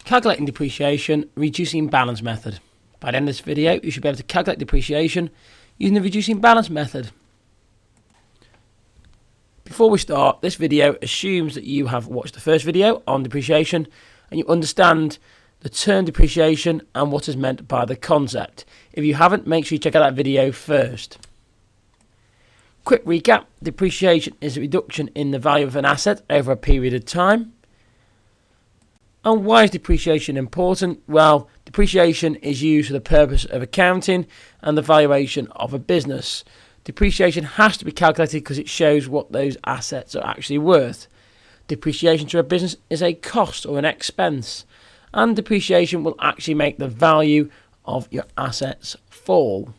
Calculating depreciation, reducing balance method. By the end of this video, you should be able to calculate depreciation using the reducing balance method. Before we start, this video assumes that you have watched the first video on depreciation and you understand the term depreciation and what is meant by the concept. If you haven't, make sure you check out that video first. Quick recap: depreciation is a reduction in the value of an asset over a period of time. And why is depreciation important? Well, depreciation is used for the purpose of accounting and the valuation of a business. Depreciation has to be calculated because it shows what those assets are actually worth. Depreciation to a business is a cost or an expense, and depreciation will actually make the value of your assets fall.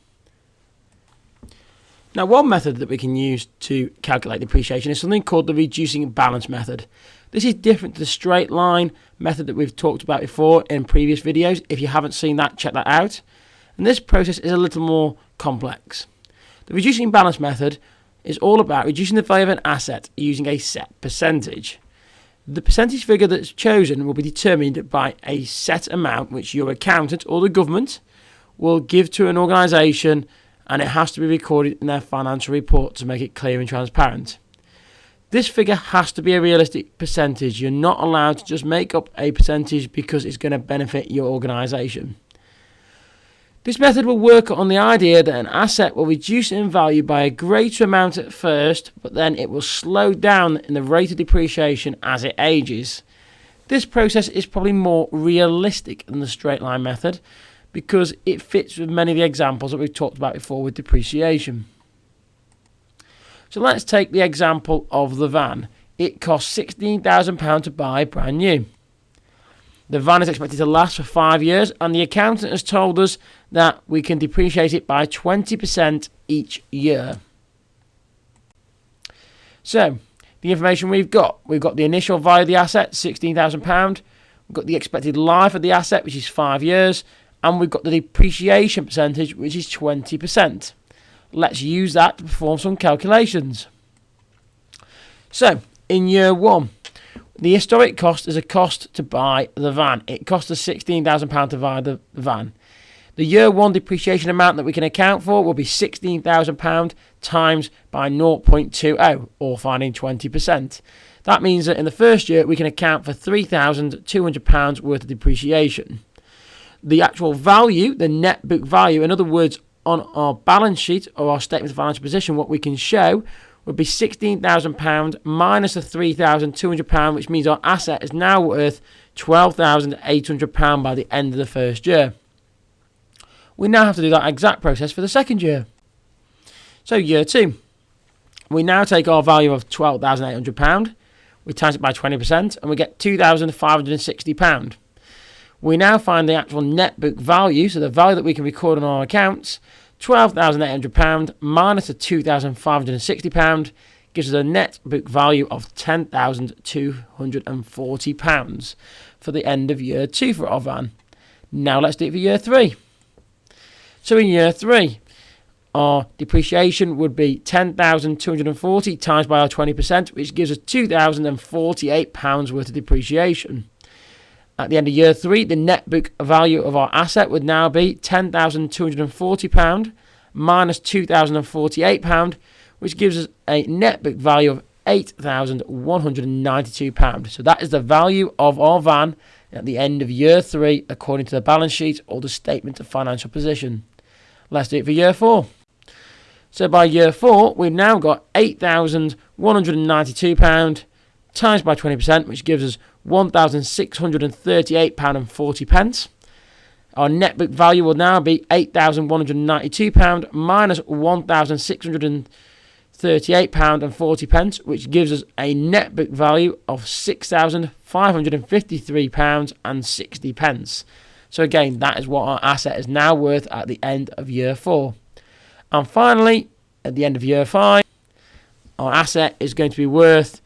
Now, one method that we can use to calculate depreciation is something called the reducing balance method. This is different to the straight line method that we've talked about before in previous videos. If you haven't seen that, check that out. And this process is a little more complex. The reducing balance method is all about reducing the value of an asset using a set percentage. The percentage figure that's chosen will be determined by a set amount which your accountant or the government will give to an organisation, and it has to be recorded in their financial report to make it clear and transparent. This figure has to be a realistic percentage. You're not allowed to just make up a percentage because it's going to benefit your organisation. This method will work on the idea that an asset will reduce in value by a greater amount at first, but then it will slow down in the rate of depreciation as it ages. This process is probably more realistic than the straight line method because it fits with many of the examples that we've talked about before with depreciation. So let's take the example of the van. It costs £16,000 to buy brand new. The van is expected to last for 5 years, and the accountant has told us that we can depreciate it by 20% each year. So, the information we've got the initial value of the asset, £16,000. We've got the expected life of the asset, which is 5 years, and we've got the depreciation percentage, which is 20%. Let's use that to perform some calculations. So, in year one, the historic cost is a cost to buy the van. It cost us £16,000 to buy the van. The year one depreciation amount that we can account for will be £16,000 times by 0.20, or finding 20%. That means that in the first year we can account for £3,200 worth of depreciation. The actual value, the net book value, in other words, on our balance sheet or our statement of financial position, what we can show would be £16,000 minus the £3,200, which means our asset is now worth £12,800 by the end of the first year. We now have to do that exact process for the second year. So year two, we now take our value of £12,800, we times it by 20%, and we get £2,560. We now find the actual net book value, so the value that we can record on our accounts. £12,800 minus the £2,560 gives us a net book value of £10,240 for the end of year two for our van. Now let's do it for year three. So in year three, our depreciation would be £10,240 times by our 20%, which gives us £2,048 worth of depreciation. At the end of year three, the net book value of our asset would now be £10,240 minus £2,048, which gives us a net book value of £8,192. So that is the value of our van at the end of year three, according to the balance sheet or the statement of financial position. Let's do it for year four. So by year four, we've now got £8,192 times by 20%, which gives us £1,638.40. Our net book value will now be £8,192 minus £1,638.40, which gives us a net book value of £6,553.60. So again, that is what our asset is now worth at the end of year four. And finally, at the end of year five, our asset is going to be worth,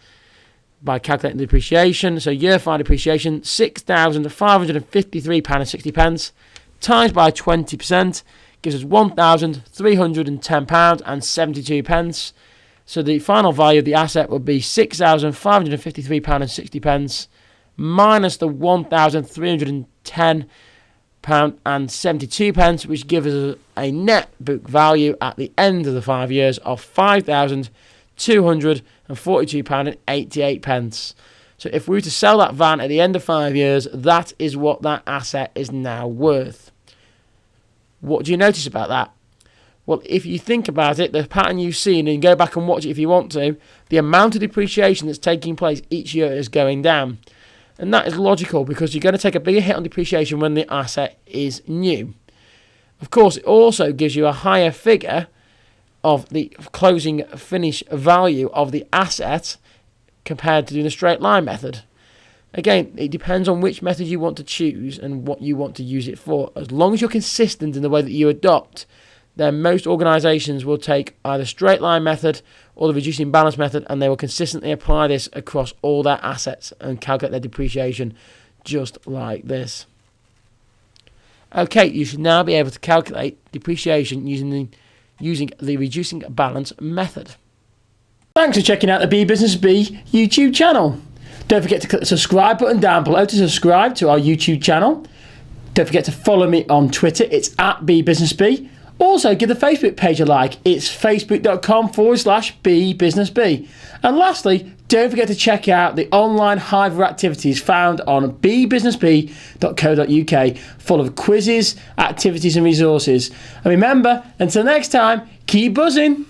by calculating the depreciation, so year 5 depreciation, £6,553.60 times by 20% gives us £1,310.72. So the final value of the asset would be £6,553.60 minus the £1,310.72, which gives us a net book value at the end of the 5 years of £5,242.88. So if we were to sell that van at the end of 5 years, that is what that asset is now worth. What do you notice about that? Well, if you think about it, the pattern you've seen, and go back and watch it if you want to, the amount of depreciation that's taking place each year is going down. And that is logical because you're going to take a bigger hit on depreciation when the asset is new. Of course, it also gives you a higher figure of the closing finish value of the asset compared to doing the straight line method. Again, it depends on which method you want to choose and what you want to use it for. As long as you're consistent in the way that you adopt, then most organisations will take either straight line method or the reducing balance method, and they will consistently apply this across all their assets and calculate their depreciation just like this. Okay, you should now be able to calculate depreciation using the reducing balance method. Thanks for checking out the BeeBusinessBee YouTube channel. Don't forget to click the subscribe button down below to subscribe to our YouTube channel. Don't forget to follow me on Twitter. It's at BeeBusinessBee. Also, give the Facebook page a like. It's facebook.com/BeeBusinessBee. And lastly, don't forget to check out the online hive of activities found on BeeBusinessBee.co.uk, full of quizzes, activities and resources. And remember, until next time, keep buzzing.